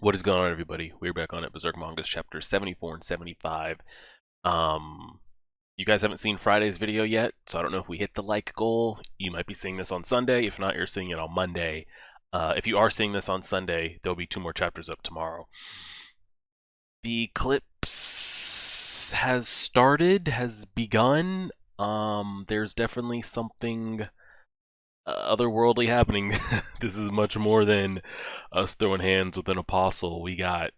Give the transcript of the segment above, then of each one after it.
What is going on, everybody? We're back on it. Berserk Mangas chapter 74 and 75. Um, you guys haven't seen Friday's video yet, so I don't know if we hit the like goal. You might be seeing this on Sunday. If not, you're seeing it on Monday. If you are seeing this on Sunday, there'll be 2 more chapters up tomorrow. The eclipse has started, has begun. There's definitely something otherworldly happening. This is much more than us throwing hands with an apostle. We got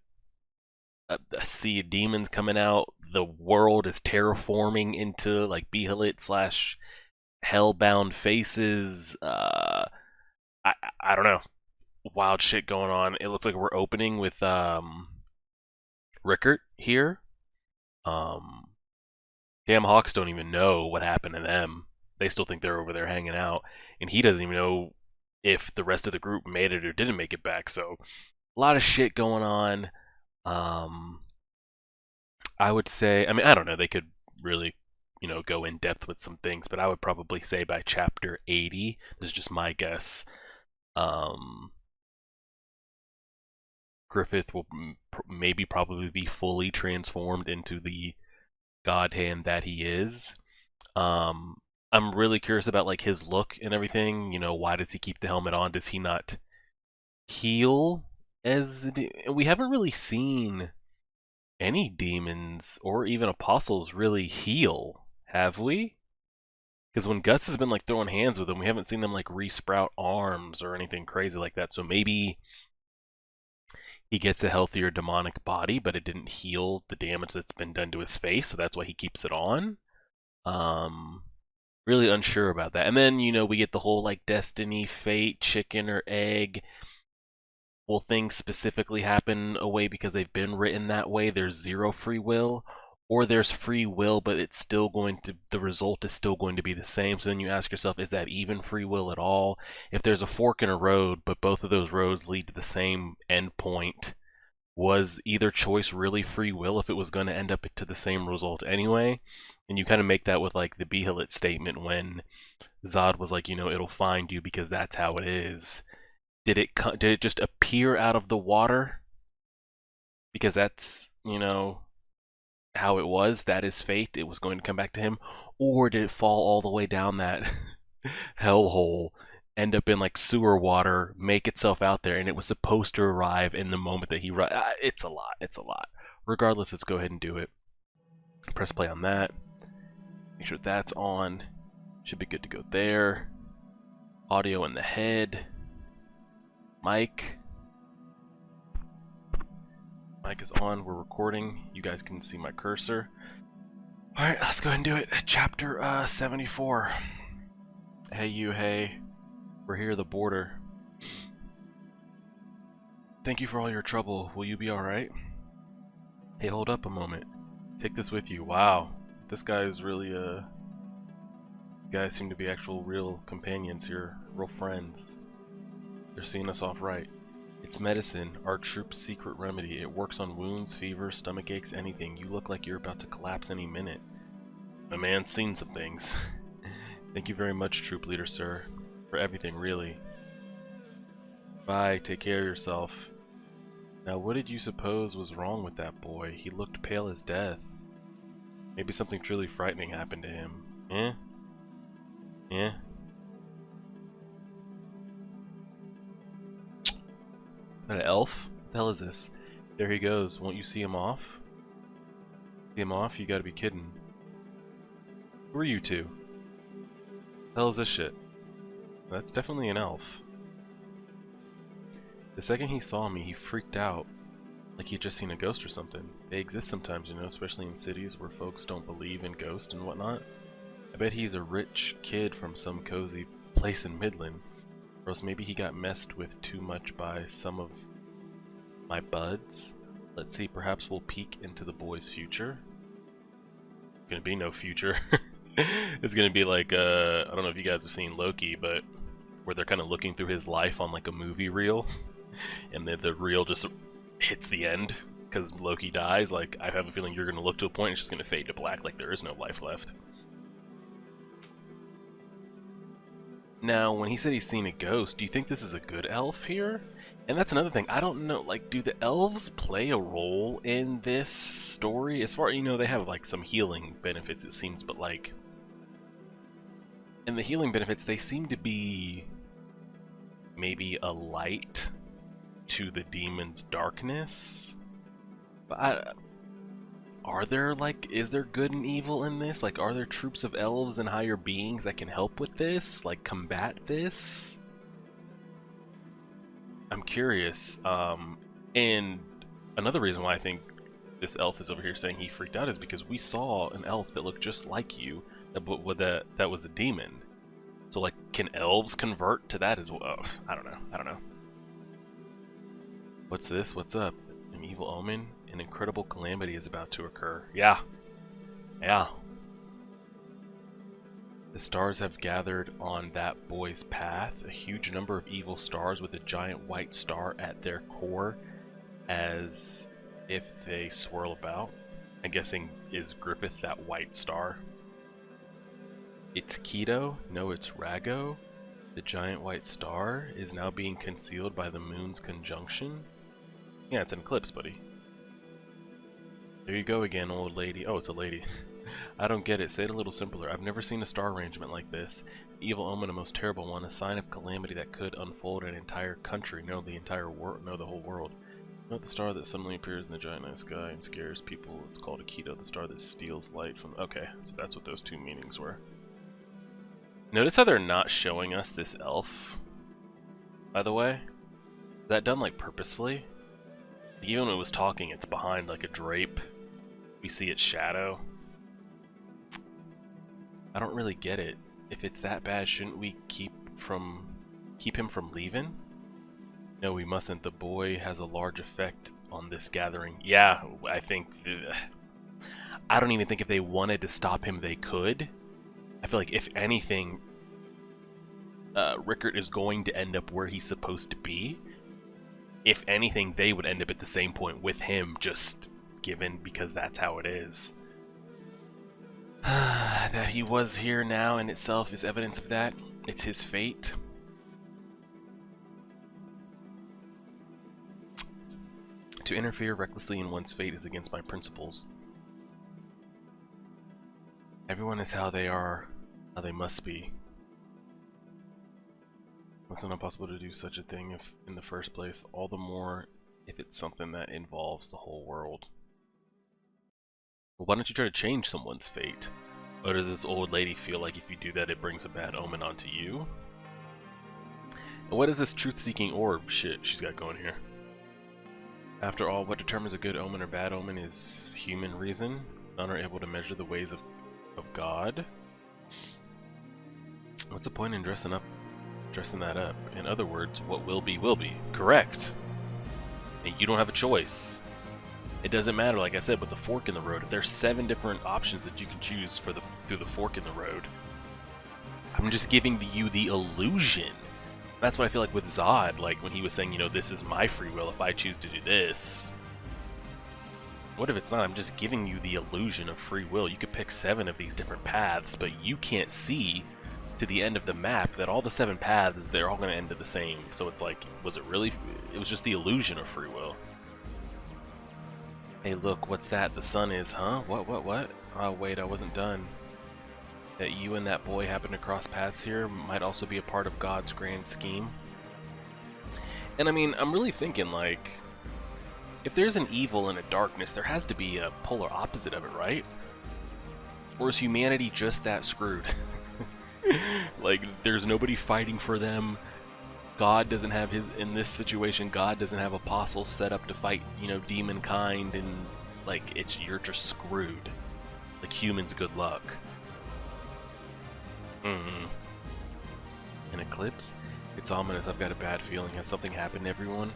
a sea of demons coming out. The world is terraforming into like Behelit slash hellbound faces. I don't know. Wild shit going on. It looks like we're opening with Rickert here. Um, Damn Hawks don't even know what happened to them. They still think they're over there hanging out, and he doesn't even know if the rest of the group made it or didn't make it back. So a lot of shit going on. Um, I would say, I mean, I don't know, they could really, go in depth with some things, but I would probably say by chapter 80, this is just my guess, um, Griffith will maybe probably be fully transformed into the god hand that he is. Um, I'm really curious about like his look and everything. Why does he keep the helmet on? Does he not heal we haven't really seen any demons or even apostles really heal, have we? Because when Gus has been like throwing hands with them, we haven't seen them like resprout arms or anything crazy like that. So maybe he gets a healthier demonic body, but it didn't heal the damage that's been done to his face, so that's why he keeps it on. Um, really unsure about that. And then we get the whole like destiny, fate, chicken or egg. Will things specifically happen away because they've been written that way? There's zero free will, or there's free will, but it's still going to, the result is still going to be the same. So then you ask yourself, is that even free will at all? If there's a fork in a road, but both of those roads lead to the same end point, was either choice really free will if it was going to end up to the same result anyway? And you kind of make that with like the Behelit statement when Zod was like, it'll find you because that's how it is. Did it just appear out of the water because that's how it was? That is fate. It was going to come back to him, or did it fall all the way down that hellhole, end up in like sewer water, make itself out there, and it was supposed to arrive in the moment that he? It's a lot. It's a lot. Regardless, let's go ahead and do it. Press play on that. Make sure that's on. Should be good to go there. Audio in the head. Mic is on. We're recording. You guys can see my cursor. Alright, let's go ahead and do it. Chapter 74. Hey you, hey. We're here at the border. Thank you for all your trouble. Will you be alright? Hey, hold up a moment. Take this with you. Wow. This guy is really, You guys seem to be actual real companions here. Real friends. They're seeing us off right. It's medicine, our troop's secret remedy. It works on wounds, fever, stomach aches, anything. You look like you're about to collapse any minute. My man's seen some things. Thank you very much, troop leader, sir. For everything, really. Bye, take care of yourself. Now, what did you suppose was wrong with that boy? He looked pale as death. Maybe something truly frightening happened to him. Eh? Eh? An elf? What the hell is this? There he goes. Won't you see him off? See him off? You gotta be kidding. Who are you two? What the hell is this shit? That's definitely an elf. The second he saw me, he freaked out. Like he'd just seen a ghost or something. They exist sometimes, especially in cities where folks don't believe in ghosts and whatnot. I bet he's a rich kid from some cozy place in Midland. Or else maybe he got messed with too much by some of my buds. Let's see, perhaps we'll peek into the boy's future. Gonna be no future. It's gonna be like, I don't know if you guys have seen Loki, but where they're kind of looking through his life on like a movie reel, and then the reel just hits the end because Loki dies. Like, I have a feeling you're gonna look to a point, it's just gonna fade to black, like there is no life left. Now, when he said he's seen a ghost, do you think this is a good elf here? And that's another thing. I don't know, like, do the elves play a role in this story? As far, they have, like, some healing benefits, it seems, but, like, in the healing benefits, they seem to be maybe a light to the demon's darkness. But are there, like, is there good and evil in this? Like, are there troops of elves and higher beings that can help with this? Like, combat this? I'm curious. And another reason why I think this elf is over here saying he freaked out is because we saw an elf that looked just like you, that was a demon. So, like, can elves convert to that as well? I don't know. What's this? What's up? An evil omen? An incredible calamity is about to occur. Yeah. The stars have gathered on that boy's path, a huge number of evil stars with a giant white star at their core, as if they swirl about. I'm guessing, is Griffith that white star? It's Keto? No, it's Rago. The giant white star is now being concealed by the moon's conjunction. Yeah, it's an eclipse, buddy. There you go again, old lady. Oh, it's a lady. I don't get it. Say it a little simpler. I've never seen a star arrangement like this. Evil omen, a most terrible one, a sign of calamity that could unfold an entire country, no, the entire world, no, the whole world. Not the star that suddenly appears in the giant night sky and scares people. It's called a Keto, the star that steals light from... Okay, so that's what those two meanings were. Notice how they're not showing us this elf, by the way? Is that done, like, purposefully? Even when it was talking, it's behind, like, a drape. We see its shadow. I don't really get it. If it's that bad, shouldn't we keep him from leaving? No, we mustn't. The boy has a large effect on this gathering. Yeah, I think... I don't even think if they wanted to stop him, they could. I feel like, if anything, Rickert is going to end up where he's supposed to be. If anything, they would end up at the same point with him, just given, because that's how it is. That he was here now in itself is evidence of that. It's his fate. To interfere recklessly in one's fate is against my principles. Everyone is how they are, how they must be. It's not possible to do such a thing if in the first place, all the more if it's something that involves the whole world. Well, why don't you try to change someone's fate? Or does this old lady feel like if you do that, it brings a bad omen onto you? And what is this truth-seeking orb shit she's got going here? After all, what determines a good omen or bad omen is human reason. None are able to measure the ways of God. What's the point in dressing that up? In other words, what will be, will be. Correct. And you don't have a choice. It doesn't matter, like I said, with the fork in the road. If there's 7 different options that you can choose through the fork in the road, I'm just giving you the illusion. That's what I feel like with Zod, like when he was saying, this is my free will if I choose to do this. What if it's not? I'm just giving you the illusion of free will. You could pick 7 of these different paths, but you can't see to the end of the map that all the 7 paths, they're all going to end at the same. So it's like, was it really? It was just the illusion of free will. Hey, look, what's that? The sun is, huh? What? Oh, wait, I wasn't done. That you and that boy happen to cross paths here might also be a part of God's grand scheme. And I mean, I'm really thinking, like, if there's an evil and a darkness, there has to be a polar opposite of it, right? Or is humanity just that screwed? Like, there's nobody fighting for them. God doesn't have in this situation, God doesn't have apostles set up to fight, demon kind, and, like, you're just screwed. Like, humans, good luck. An eclipse? It's ominous, I've got a bad feeling. Has something happened to everyone?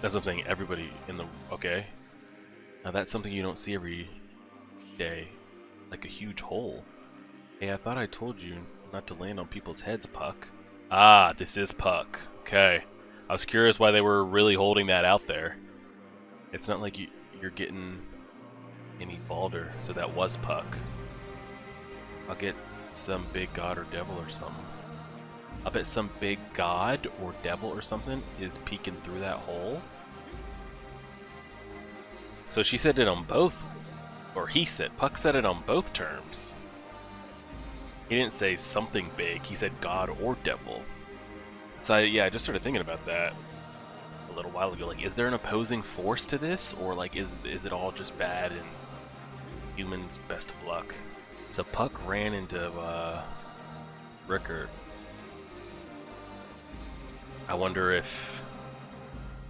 That's what I'm saying, everybody in the... Okay. Now that's something you don't see every day. Like a huge hole. Hey, I thought I told you not to land on people's heads, Puck. Ah, this is Puck. Okay. I was curious why they were really holding that out there. It's not like you're getting any Balder, so that was Puck. I'll get some big god or devil or something. I bet some big god or devil or something is peeking through that hole. So she said it on both, or Puck said it on both terms. He didn't say something big, he said god or devil. So I just started thinking about that a little while ago. Like, is there an opposing force to this? Or like, is it all just bad and humans best of luck? So Puck ran into Rickard. I wonder if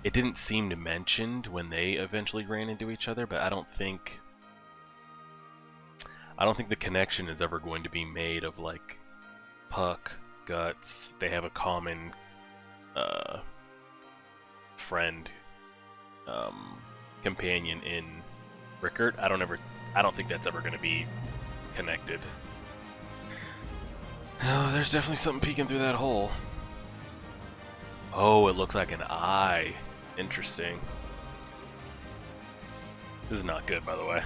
it didn't seem to mentioned when they eventually ran into each other, but I don't think the connection is ever going to be made of like Puck, Guts. They have a common friend, companion in Rickard. I don't think that's ever going to be connected. Oh, there's definitely something peeking through that hole. Oh, it looks like an eye. Interesting. This is not good, by the way.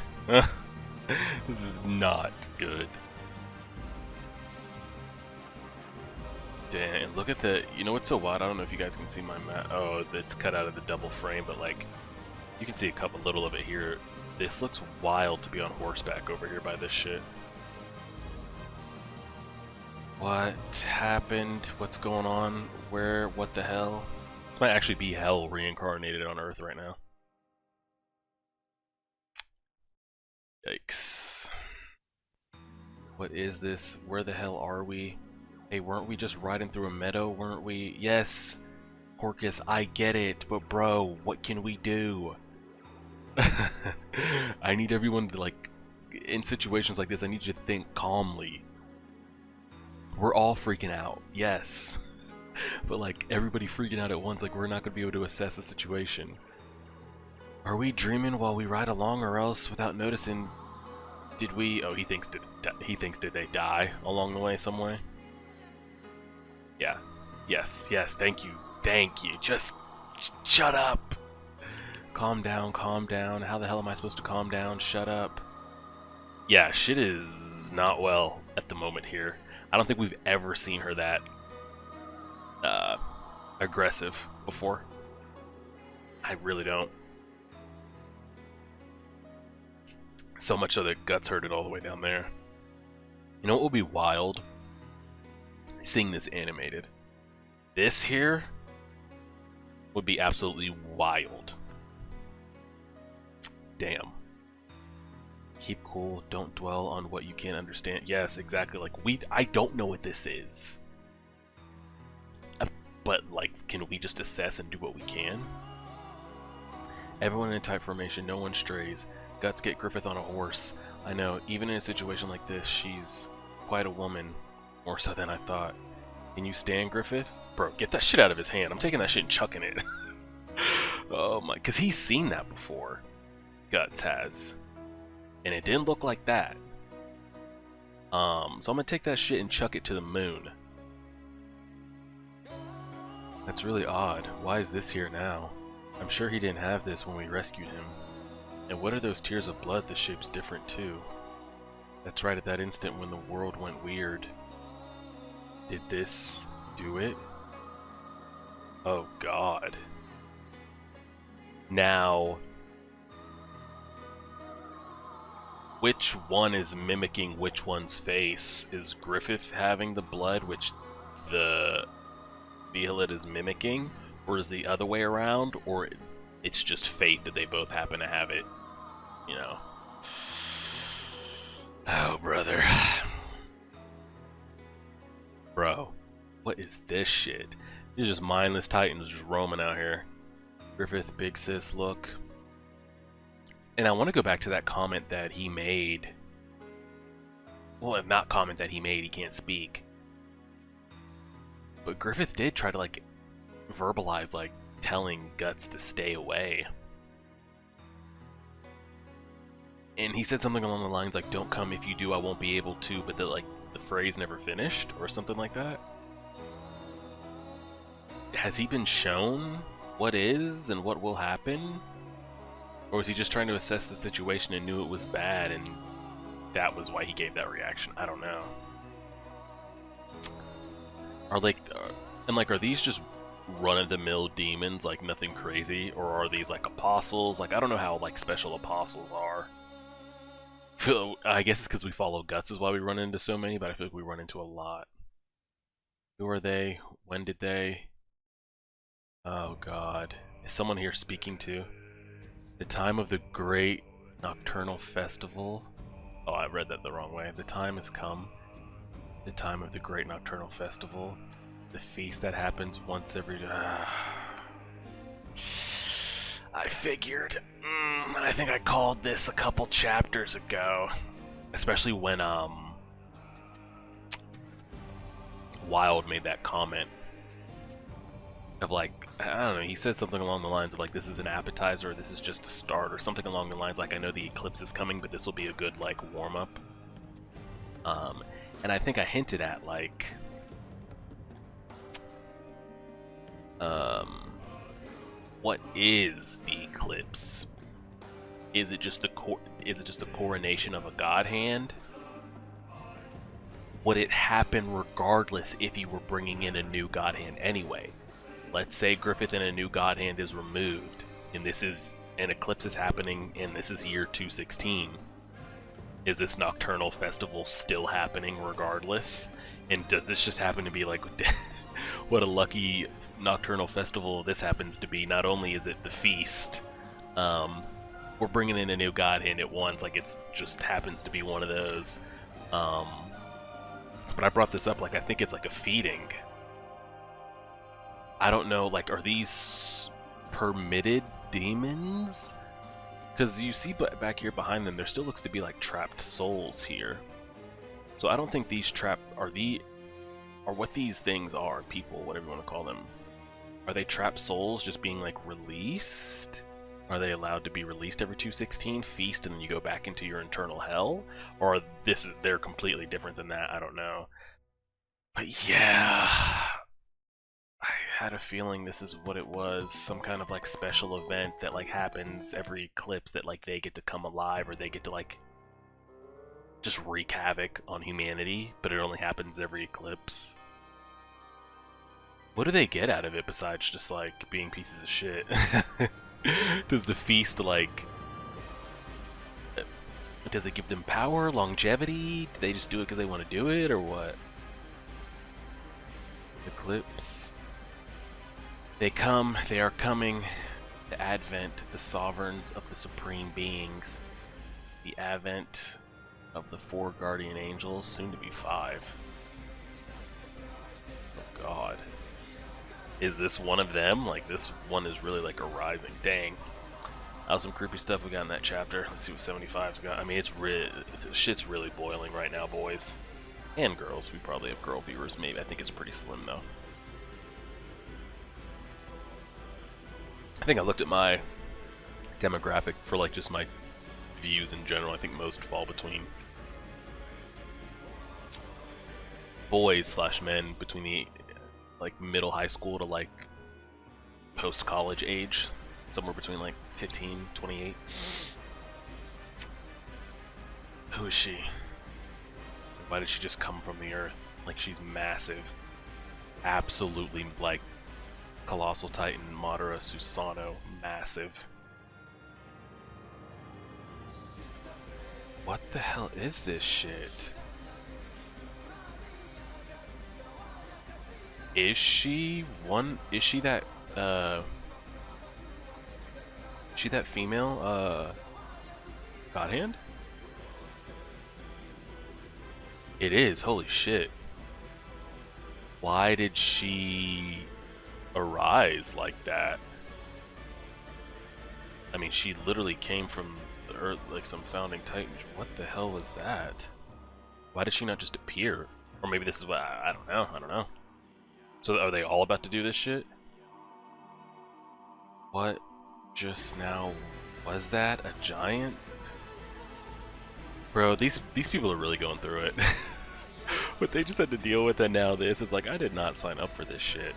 This is not good. Damn, look at the... You know what's so wild? I don't know if you guys can see my map. Oh, it's cut out of the double frame, but like, you can see a little of it here. This looks wild to be on horseback over here by this shit. What happened? What's going on? Where? What the hell? This might actually be hell reincarnated on Earth right now. Yikes. What is this? Where the hell are we? Hey, weren't we just riding through a meadow? Weren't we? Yes! Corcus, I get it, but bro, what can we do? I need everyone to, like, in situations like this, I need you to think calmly. We're all freaking out, yes. But like, everybody freaking out at once, like we're not going to be able to assess the situation. Are we dreaming while we ride along, or else without noticing, did we... Oh, he thinks did they die along the way some way? Yeah. Yes, thank you. Just shut up. Calm down. How the hell am I supposed to calm down? Shut up. Yeah, shit is not well at the moment here. I don't think we've ever seen her that aggressive before. I really don't. So much so that Guts heard it all the way down there. You know what will be wild? Seeing this animated. This here would be absolutely wild. Damn. Keep cool, don't dwell on what you can't understand. Yes, exactly. Like, I don't know what this is. But, like, can we just assess and do what we can? Everyone in a tight formation, no one strays. Guts, get Griffith on a horse. I know, even in a situation like this, she's quite a woman. More so than I thought. Can you stand Griffith? Bro, get that shit out of his hand. I'm taking that shit and chucking it. Oh my, because he's seen that before. Guts has. And it didn't look like that. So I'm gonna take that shit and chuck it to the moon. That's really odd. Why is this here now? I'm sure he didn't have this when we rescued him. And what are those tears of blood? The shape's different too. That's right, at that instant when the world went weird. Did this do it? Oh god. Now... which one is mimicking which one's face? Is Griffith having the blood which the Violet is mimicking? Or is the other way around? Or it's just fate that they both happen to have it? You know. Oh, brother. Bro, what is this shit? These are just mindless titans just roaming out here. Griffith, big sis, look. And I want to go back to that comment that he made. Well, not comment that he made, he can't speak. But Griffith did try to, like, verbalize, like, telling Guts to stay away. And he said something along the lines like, don't come, if you do I won't be able to, but the, like, the phrase never finished, or something like that. Has he been shown what is and what will happen? Or was he just trying to assess the situation and knew it was bad and that was why he gave that reaction? I don't know. and like, are these just run-of-the-mill demons, like nothing crazy, or are these like apostles? Like, I don't know how like special apostles are. I guess it's because we follow Guts is why we run into so many, but I feel like we run into a lot. Who are they? When did they? Oh god. Is someone here speaking to? The time of the great nocturnal festival. Oh, I read that the wrong way. The time has come. The time of the great nocturnal festival. The feast that happens once every... I figured. And I think I called this a couple chapters ago. Especially when, Wild made that comment. Of like, I don't know, he said something along the lines of like, this is an appetizer, or this is just a start, or something along the lines like, I know the eclipse is coming, but this will be a good, like, warm-up. And I think I hinted at, like, what is the eclipse? Is it just the coronation of a god hand? Would it happen regardless if you were bringing in a new god hand anyway? Let's say Griffith and a new god hand is removed, and this is an eclipse is happening, and this is year 216. Is this nocturnal festival still happening regardless? And does this just happen to be like, what a lucky nocturnal festival this happens to be? Not only is it the feast, we're bringing in a new god hand at once, like it's just happens to be one of those. But I brought this up, like I think it's like a feeding. I don't know, like, are these permitted demons? Because you see back here behind them, there still looks to be like trapped souls here. So I don't think these are what these things are, people, whatever you want to call them. Are they trapped souls just being like released? Are they allowed to be released every 216, feast, and then you go back into your internal hell? Or they're completely different than that? I don't know. But yeah, I had a feeling this is what it was, some kind of like special event that like happens every eclipse that like they get to come alive, or they get to like just wreak havoc on humanity, but it only happens every eclipse. What do they get out of it besides just like being pieces of shit? Does the feast like... does it give them power, longevity? Do they just do it because they want to do it, or what? Eclipse. They are coming. The Advent, the sovereigns of the supreme beings. The Advent of the 4 guardian angels, soon to be 5. Oh god. Is this one of them? Like, this one is really like a rising. Dang. That was some creepy stuff we got in that chapter. Let's see what 75's got. I mean, shit's really boiling right now, boys. And girls. We probably have girl viewers, maybe. I think it's pretty slim, though. I think I looked at my demographic for, like, just my views in general. I think most fall between boys/men between the, like, middle high school to, like, post-college age. Somewhere between, like, 15, 28. Who is she? Why did she just come from the earth? Like, she's massive. Absolutely, like, Colossal Titan Madara Susano. Massive. What the hell is this shit? Is she that, is she that female, God hand? It is, holy shit. Why did she arise like that? I mean, she literally came from the earth like some founding titan. What the hell was that? Why did she not just appear? Or maybe this is what, I don't know. So are they all about to do this shit? What just now was that? A giant? Bro, these people are really going through it. What they just had to deal with, and now this, it's like, I did not sign up for this shit.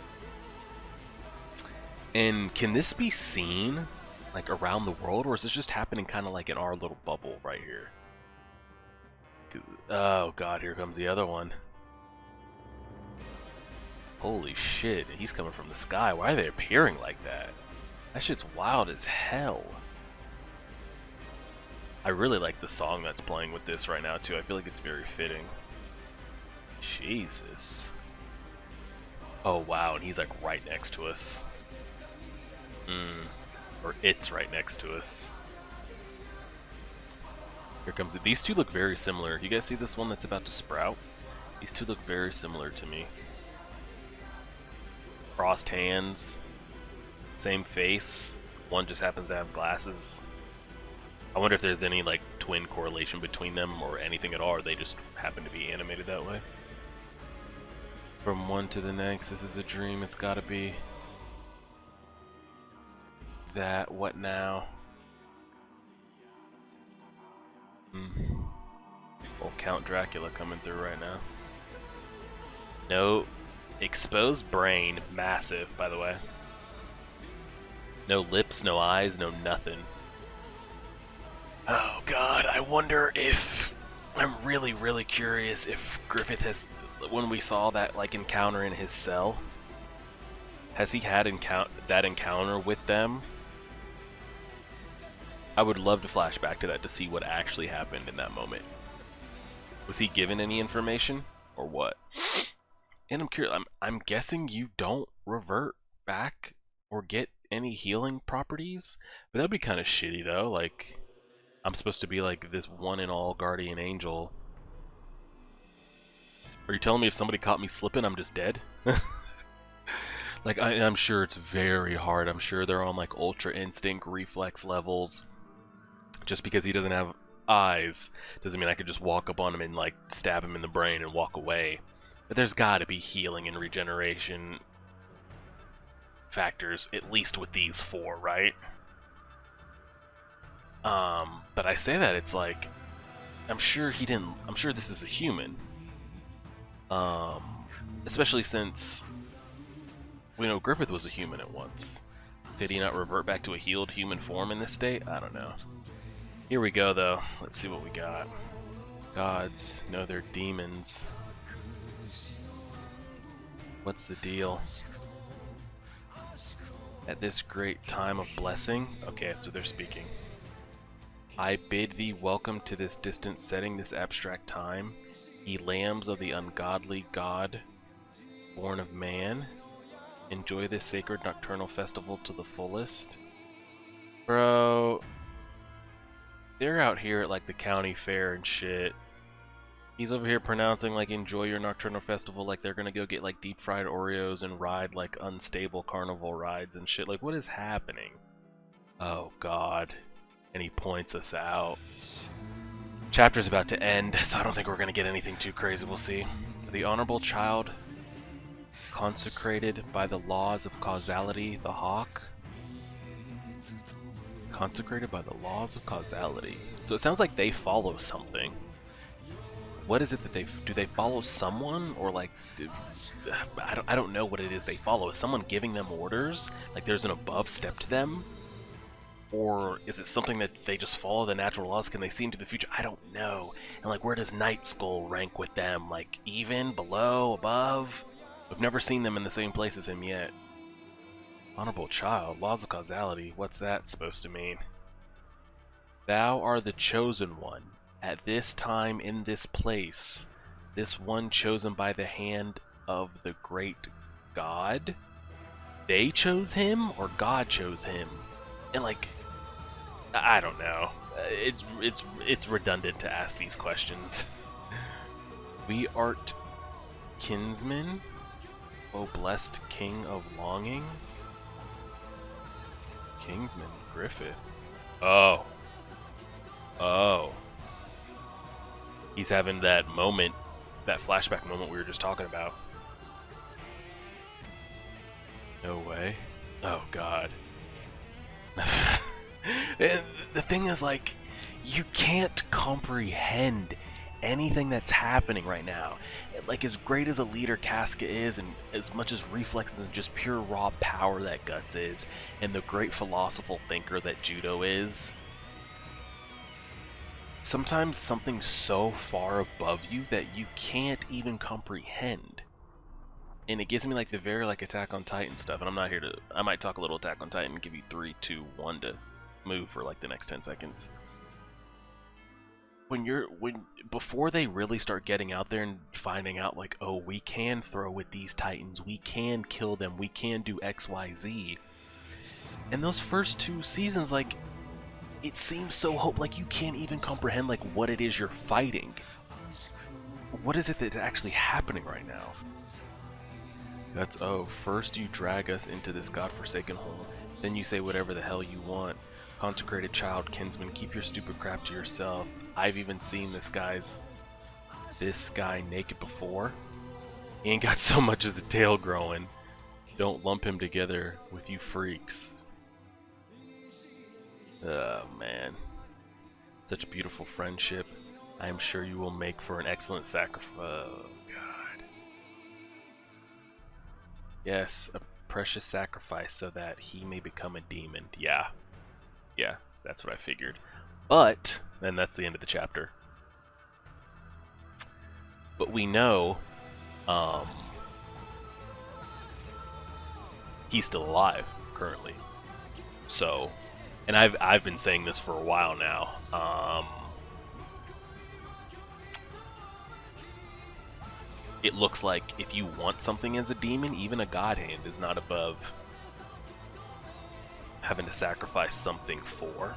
And can this be seen like around the world, or is this just happening kind of like in our little bubble right here? Oh god, here comes the other one. Holy shit, he's coming from the sky. Why are they appearing like that? That shit's wild as hell. I really like the song that's playing with this right now, too. I feel like it's very fitting. Jesus. Oh, wow, and he's like right next to us. Or it's right next to us. Here comes it. These two look very similar. You guys see this one that's about to sprout? These two look very similar to me. Crossed hands, same face. One just happens to have glasses. I wonder if there's any like twin correlation between them or anything at all, or they just happen to be animated that way. From one to the next, this is a dream. It's gotta be that. What now? Old Count Dracula coming through right now. No exposed brain, massive, by the way. No lips, no eyes, no nothing. Oh god, I wonder if... I'm really, really curious if Griffith has... When we saw that like encounter in his cell, has he had that encounter with them? I would love to flash back to that to see what actually happened in that moment. Was he given any information or what? And I'm curious. I'm guessing you don't revert back or get any healing properties, but that'd be kind of shitty though. Like, I'm supposed to be like this one and all guardian angel. Are you telling me if somebody caught me slipping, I'm just dead? Like, I'm sure it's very hard. I'm sure they're on like ultra instinct reflex levels. Just because he doesn't have eyes doesn't mean I could just walk up on him and like stab him in the brain and walk away. But there's got to be healing and regeneration factors, at least with these four, right? But I say that it's like, I'm sure this is a human. Especially since we know Griffith was a human at once. Did he not revert back to a healed human form in this state? I don't know. Here we go, though. Let's see what we got. Gods. No, they're demons. What's the deal? At this great time of blessing? Okay, so they're speaking. I bid thee welcome to this distant setting, this abstract time. Ye lambs of the ungodly god, born of man. Enjoy this sacred nocturnal festival to the fullest. Bro... They're out here at like the county fair and shit. He's over here pronouncing like enjoy your nocturnal festival like they're gonna go get like deep fried Oreos and ride like unstable carnival rides and shit. Like, what is happening? Oh god. And he points us out. Chapter's about to end, so I don't think we're gonna get anything too crazy. We'll see. The honorable child consecrated by the laws of causality, the hawk. Consecrated by the laws of causality. So it sounds like they follow something. What is it that do they follow someone, or like I don't know what it is they follow. Is someone giving them orders? Like there's an above step to them? Or is it something that they just follow the natural laws? Can they see into the future? I don't know. And like, where does Night Skull rank with them? Like even, below, above? We've never seen them in the same place as him yet. Honorable child, laws of causality, what's that supposed to mean? Thou art the chosen one, at this time in this place, this one chosen by the hand of the great God? They chose him, or God chose him? And like, I don't know. It's redundant to ask these questions. We art kinsmen, O blessed king of longing. Kingsman Griffith. Oh. Oh. He's having that moment, that flashback moment we were just talking about. No way. Oh god. And the thing is, like, you can't comprehend anything that's happening right now. Like, as great as a leader Casca is, and as much as reflexes and just pure raw power that Guts is, and the great philosophical thinker that Judo is, sometimes something's so far above you that you can't even comprehend. and it gives me like the very like Attack on Titan stuff. And I'm not here to. I might talk a little Attack on Titan and give you 3, 2, 1 to move for like the next 10 seconds. When before they really start getting out there and finding out like, oh, we can throw with these Titans, we can kill them, we can do X, Y, Z. And those first 2 seasons, like, it seems so like you can't even comprehend like what it is you're fighting. What is it that's actually happening right now? That's, oh, first you drag us into this godforsaken hole, then you say whatever the hell you want. Consecrated child kinsman, keep your stupid crap to yourself. I've even seen this guy naked before. He ain't got so much as a tail growing. Don't lump him together with you freaks. Oh man. Such a beautiful friendship. I am sure you will make for an excellent sacrifice. Oh god. Yes, a precious sacrifice so that he may become a demon. Yeah. Yeah, that's what I figured. But, and that's the end of the chapter. But we know, he's still alive currently. So, and I've been saying this for a while now. It looks like if you want something as a demon, even a god hand is not above having to sacrifice something for.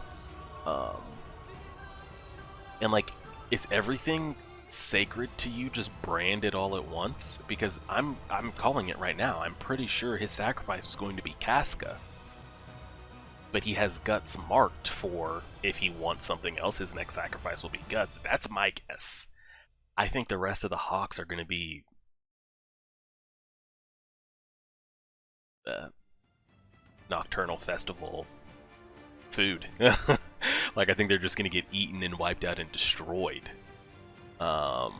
And like, is everything sacred to you just branded all at once? Because I'm calling it right now. I'm pretty sure his sacrifice is going to be Casca. But he has Guts marked for if he wants something else, his next sacrifice will be Guts. That's my guess. I think the rest of the Hawks are going to be Nocturnal Festival food. Like, I think they're just going to get eaten and wiped out and destroyed. And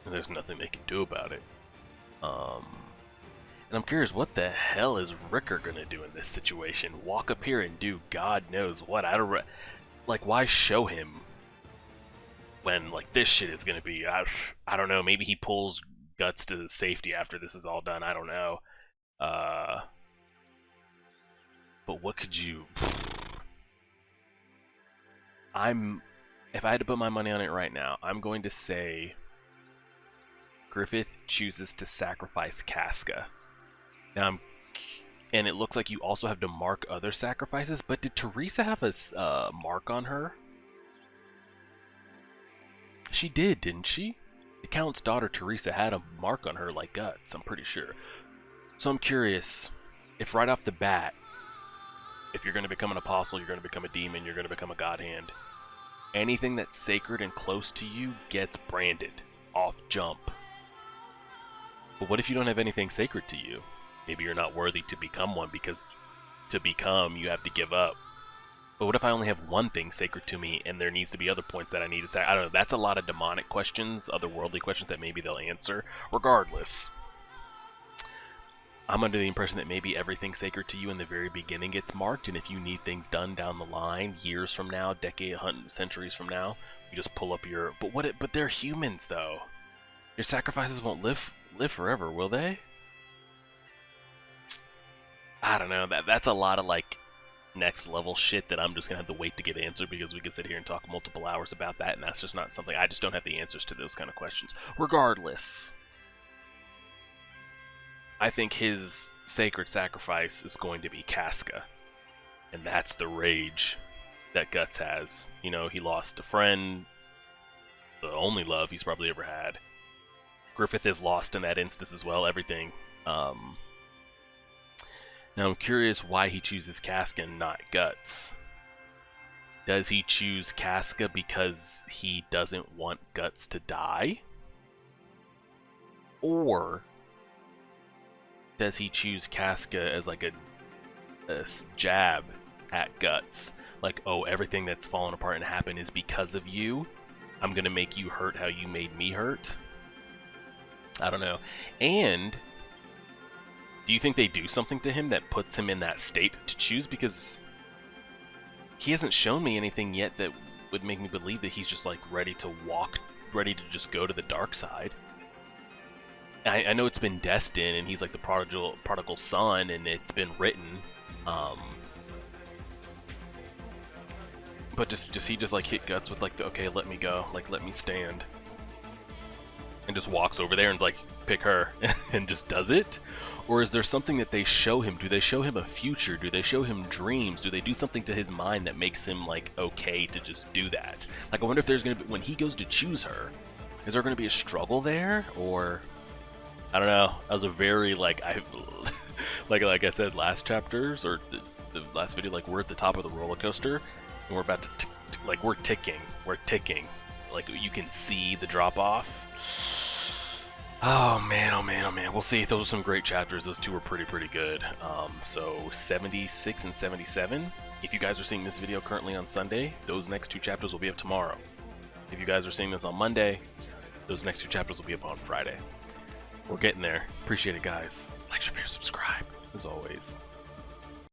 there's nothing they can do about it. And I'm curious, what the hell is Ricker going to do in this situation? Walk up here and do God knows what? I don't... Like, why show him when, like, this shit is going to be... I don't know, maybe he pulls Guts to safety after this is all done. I don't know. But what could you... If I had to put my money on it right now, I'm going to say Griffith chooses to sacrifice Casca. Now, and it looks like you also have to mark other sacrifices, but did Teresa have a mark on her? She did, didn't she? The Count's daughter, Teresa, had a mark on her like Guts, I'm pretty sure. So I'm curious, if right off the bat, if you're going to become an apostle, you're going to become a demon, you're going to become a god hand, anything that's sacred and close to you gets branded off jump. But what if you don't have anything sacred to you? Maybe you're not worthy to become one, because to become, you have to give up. But what if I only have one thing sacred to me, and there needs to be other points that I need to say? I don't know, that's a lot of demonic questions, otherworldly questions that maybe they'll answer. Regardless, I'm under the impression that maybe everything sacred to you in the very beginning gets marked, and if you need things done down the line, years from now, centuries from now, you just pull up your... But they're humans, though. Your sacrifices won't live forever, will they? I don't know. That's a lot of, like, next level shit that I'm just gonna have to wait to get answered, because we could sit here and talk multiple hours about that, and that's just not something... I just don't have the answers to those kind of questions. Regardless, I think his sacred sacrifice is going to be Casca. And that's the rage that Guts has. You know, he lost a friend, the only love he's probably ever had. Griffith is lost in that instance as well, everything. Now I'm curious why he chooses Casca and not Guts. Does he choose Casca because he doesn't want Guts to die? Or does he choose Casca as like a jab at Guts? Like, oh, everything that's fallen apart and happened is because of you. I'm gonna make you hurt how you made me hurt. I don't know. And do you think they do something to him that puts him in that state to choose? Because he hasn't shown me anything yet that would make me believe that he's just like ready to just go to the dark side. I know it's been destined, and he's like the prodigal son, and it's been written. But does he just like hit guts with like the okay, let me go, like let me stand, and just walks over there and's like pick her and just does it? Or is there something that they show him? Do they show him a future? Do they show him dreams? Do they do something to his mind that makes him like okay to just do that? Like I wonder if there's gonna be, when he goes to choose her, is there gonna be a struggle there? Or I don't know. That was a very like like I said last chapters or the last video, like we're at the top of the roller coaster and we're about to like we're ticking, like you can see the drop off. Oh man, oh man, oh man. We'll see. Those are some great chapters. Those two were pretty good. So 76 and 77. If you guys are seeing this video currently on Sunday, those next two chapters will be up tomorrow. If you guys are seeing this on Monday, those next two chapters will be up on Friday. We're getting there. Appreciate it, guys. Like, share, subscribe, as always.